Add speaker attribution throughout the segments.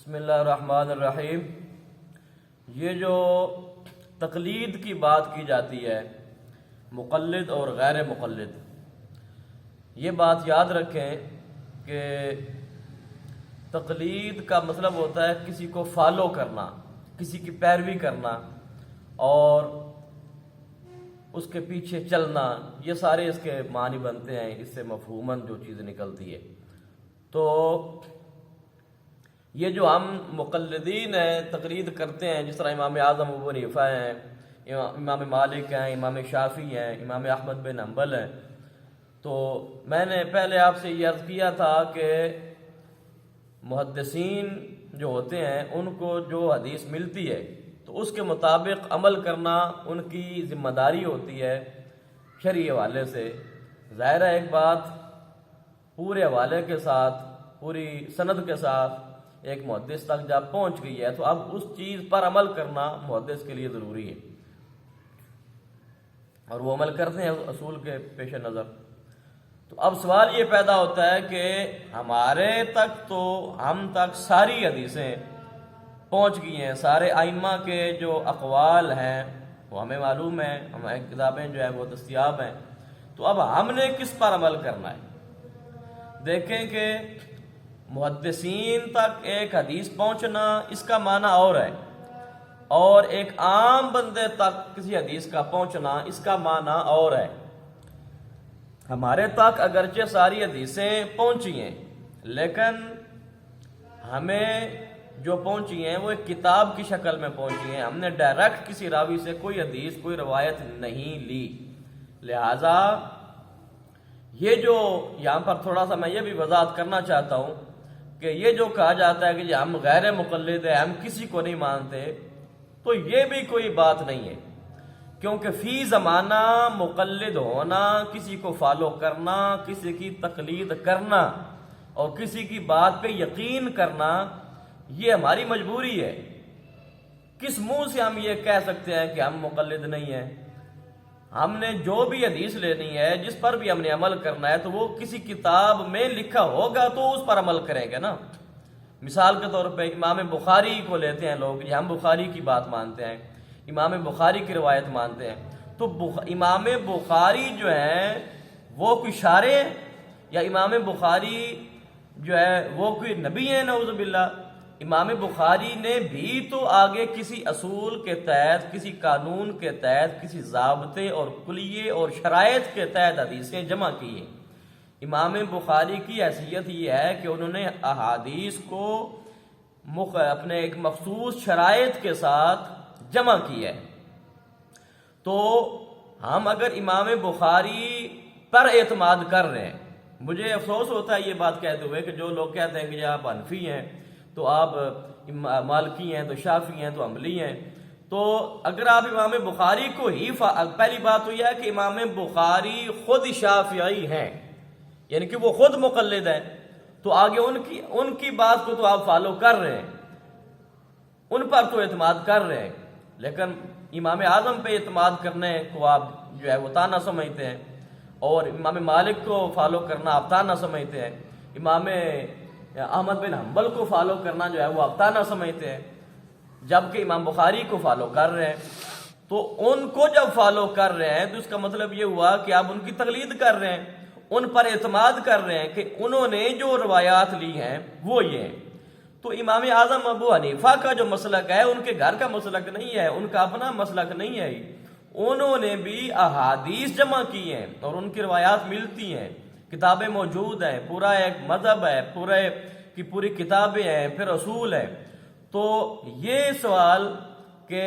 Speaker 1: بسم اللہ الرحمن الرحیم۔ یہ جو تقلید کی بات کی جاتی ہے، مقلد اور غیر مقلد، یہ بات یاد رکھیں کہ تقلید کا مطلب ہوتا ہے کسی کو فالو کرنا، کسی کی پیروی کرنا اور اس کے پیچھے چلنا، یہ سارے اس کے معنی بنتے ہیں، اس سے مفہوماً جو چیز نکلتی ہے۔ تو یہ جو ہم مقلدین ہیں، تقلید کرتے ہیں، جس طرح امام اعظم ابو حنیفہ ہیں، امام مالک ہیں، امام شافعی ہیں، امام احمد بن حنبل ہیں، تو میں نے پہلے آپ سے یہ عرض کیا تھا کہ محدثین جو ہوتے ہیں ان کو جو حدیث ملتی ہے تو اس کے مطابق عمل کرنا ان کی ذمہ داری ہوتی ہے شرعی حوالے سے۔ ظاہر ہے ایک بات پورے حوالے کے ساتھ، پوری سند کے ساتھ ایک محدث تک جب پہنچ گئی ہے تو اب اس چیز پر عمل کرنا محدث کے لیے ضروری ہے، اور وہ عمل کرتے ہیں اصول کے پیش نظر۔ تو اب سوال یہ پیدا ہوتا ہے کہ ہمارے تک تو ہم تک ساری حدیثیں پہنچ گئی ہیں، سارے ائمہ کے جو اقوال ہیں وہ ہمیں معلوم ہیں، ہماری کتابیں جو ہیں وہ دستیاب ہیں، تو اب ہم نے کس پر عمل کرنا ہے؟ دیکھیں کہ محدثین تک ایک حدیث پہنچنا اس کا معنی اور ہے، اور ایک عام بندے تک کسی حدیث کا پہنچنا اس کا معنی اور ہے۔ ہمارے تک اگرچہ ساری حدیثیں پہنچی ہیں، لیکن ہمیں جو پہنچی ہیں وہ ایک کتاب کی شکل میں پہنچی ہیں، ہم نے ڈائریکٹ کسی راوی سے کوئی حدیث، کوئی روایت نہیں لی۔ لہذا یہ جو یہاں پر تھوڑا سا میں یہ بھی وضاحت کرنا چاہتا ہوں کہ یہ جو کہا جاتا ہے کہ ہم غیر مقلد ہیں، ہم کسی کو نہیں مانتے، تو یہ بھی کوئی بات نہیں ہے، کیونکہ فی زمانہ مقلد ہونا، کسی کو فالو کرنا، کسی کی تقلید کرنا اور کسی کی بات پہ یقین کرنا، یہ ہماری مجبوری ہے۔ کس منہ سے ہم یہ کہہ سکتے ہیں کہ ہم مقلد نہیں ہیں؟ ہم نے جو بھی حدیث لینی ہے، جس پر بھی ہم نے عمل کرنا ہے، تو وہ کسی کتاب میں لکھا ہوگا تو اس پر عمل کریں گے نا۔ مثال کے طور پہ امام بخاری کو لیتے ہیں لوگ، ہم بخاری کی بات مانتے ہیں، امام بخاری کی روایت مانتے ہیں، تو امام بخاری جو ہیں وہ کوئی شارع ہیں، یا امام بخاری جو ہے وہ کوئی نبی ہیں؟ نعوذ باللہ۔ امام بخاری نے بھی تو آگے کسی اصول کے تحت، کسی قانون کے تحت، کسی ضابطے اور کلیے اور شرائط کے تحت حدیثیں جمع کی ہیں۔ امام بخاری کی حیثیت یہ ہے کہ انہوں نے احادیث کو اپنے ایک مخصوص شرائط کے ساتھ جمع کی ہے۔ تو ہم اگر امام بخاری پر اعتماد کر رہے ہیں، مجھے افسوس ہوتا ہے یہ بات کہتے ہوئے کہ جو لوگ کہتے ہیں کہ آپ حنفی ہیں تو آپ مالکی ہیں، تو شافعی ہیں تو حنبلی ہیں، تو اگر آپ امام بخاری کو ہی پہلی بات تو یہ ہے کہ امام بخاری خود شافعی ہیں، یعنی کہ وہ خود مقلد ہیں، تو آگے ان کی بات کو تو آپ فالو کر رہے ہیں، ان پر تو اعتماد کر رہے ہیں، لیکن امام اعظم پہ اعتماد کرنے کو آپ جو ہے وہ طعنہ سمجھتے ہیں، اور امام مالک کو فالو کرنا آپ طعنہ سمجھتے ہیں، امام احمد بن حنبل کو فالو کرنا جو ہے وہ آپ طعنہ سمجھتے ہیں، جبکہ امام بخاری کو فالو کر رہے ہیں۔ تو ان کو جب فالو کر رہے ہیں تو اس کا مطلب یہ ہوا کہ آپ ان کی تقلید کر رہے ہیں، ان پر اعتماد کر رہے ہیں کہ انہوں نے جو روایات لی ہیں وہ یہ ہیں۔ تو امام اعظم ابو حنیفہ کا جو مسلک ہے ان کے گھر کا مسلک نہیں ہے، ان کا اپنا مسلک نہیں ہے، انہوں نے بھی احادیث جمع کی ہیں اور ان کی روایات ملتی ہیں، کتابیں موجود ہیں، پورا ایک مذہب ہے، پوری کتابیں ہیں، پھر اصول ہیں۔ تو یہ سوال کہ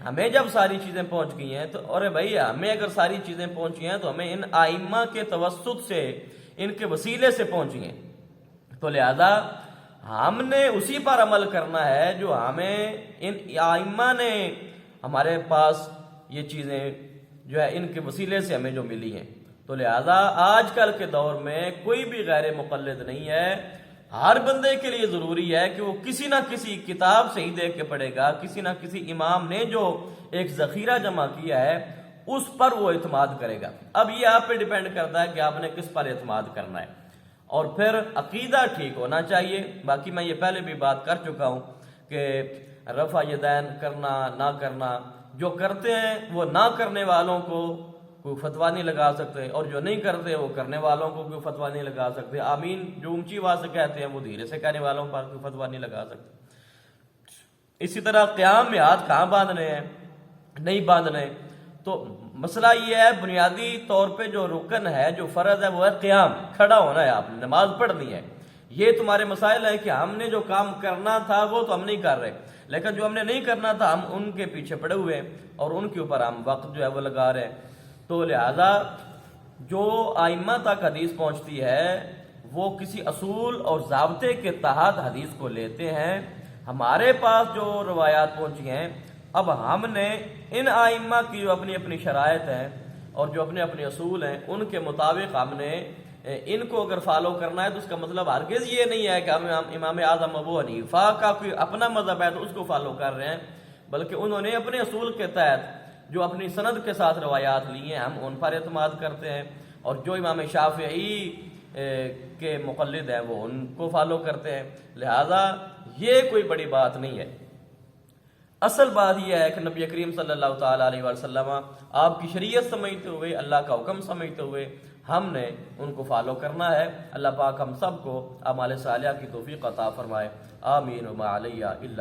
Speaker 1: ہمیں جب ساری چیزیں پہنچ گئی ہیں تو اور بھائی ہمیں اگر ساری چیزیں پہنچی ہیں تو ہمیں ان ائمہ کے توسط سے، ان کے وسیلے سے پہنچی ہیں، تو لہذا ہم نے اسی پر عمل کرنا ہے جو ہمیں ان ائمہ نے ہمارے پاس یہ چیزیں جو ہے ان کے وسیلے سے ہمیں جو ملی ہیں۔ تو لہذا آج کل کے دور میں کوئی بھی غیر مقلد نہیں ہے، ہر بندے کے لیے ضروری ہے کہ وہ کسی نہ کسی کتاب سے ہی دیکھ کے پڑھے گا، کسی نہ کسی امام نے جو ایک ذخیرہ جمع کیا ہے اس پر وہ اعتماد کرے گا۔ اب یہ آپ پہ ڈیپینڈ کرتا ہے کہ آپ نے کس پر اعتماد کرنا ہے، اور پھر عقیدہ ٹھیک ہونا چاہیے. باقی میں یہ پہلے بھی بات کر چکا ہوں کہ رفع یدین کرنا نہ کرنا، جو کرتے ہیں وہ نہ کرنے والوں کو کوئی فتویٰ نہیں لگا سکتے، اور جو نہیں کرتے وہ کرنے والوں کو کوئی فتویٰ نہیں لگا سکتے. آمین جو اونچی آواز سے کہتے ہیں وہ دھیرے سے کہنے والوں پر کوئی فتویٰ نہیں لگا سکتے. اسی طرح قیام میں ہاتھ کہاں باندھنے ہیں، نہیں باندھنے. تو مسئلہ یہ ہے بنیادی طور پہ جو رکن ہے، جو فرض ہے، وہ ہے قیام، کھڑا ہونا ہے، آپ نے نماز پڑھنی ہے. یہ تمہارے مسائل ہے کہ ہم نے جو کام کرنا تھا وہ تو ہم نہیں کر رہے، لیکن جو ہم نے نہیں کرنا تھا ہم ان کے پیچھے پڑے ہوئے ہیں اور ان کے اوپر ہم وقت جو ہے وہ لگا رہے ہیں. تو لہذا جو ائمہ تک حدیث پہنچتی ہے وہ کسی اصول اور ضابطے کے تحت حدیث کو لیتے ہیں. ہمارے پاس جو روایات پہنچی ہیں، اب ہم نے ان ائمہ کی جو اپنی اپنی شرائط ہیں اور جو اپنے اپنے اصول ہیں ان کے مطابق ہم نے ان کو اگر فالو کرنا ہے، تو اس کا مطلب ہرگز یہ نہیں ہے کہ ہم امام اعظم ابو حنیفہ کا کوئی اپنا مذہب ہے تو اس کو فالو کر رہے ہیں، بلکہ انہوں نے اپنے اصول کے تحت جو اپنی سند کے ساتھ روایات لی ہیں ہم ان پر اعتماد کرتے ہیں، اور جو امام شافعی کے مقلد ہیں وہ ان کو فالو کرتے ہیں. لہذا یہ کوئی بڑی بات نہیں ہے. اصل بات یہ ہے کہ نبی کریم صلی اللہ تعالیٰ علیہ وسلم آپ کی شریعت سمجھتے ہوئے، اللہ کا حکم سمجھتے ہوئے ہم نے ان کو فالو کرنا ہے. اللہ پاک ہم سب کو اعمال صالحہ کی توفیق عطا فرمائے. آمین. وما علیہ الا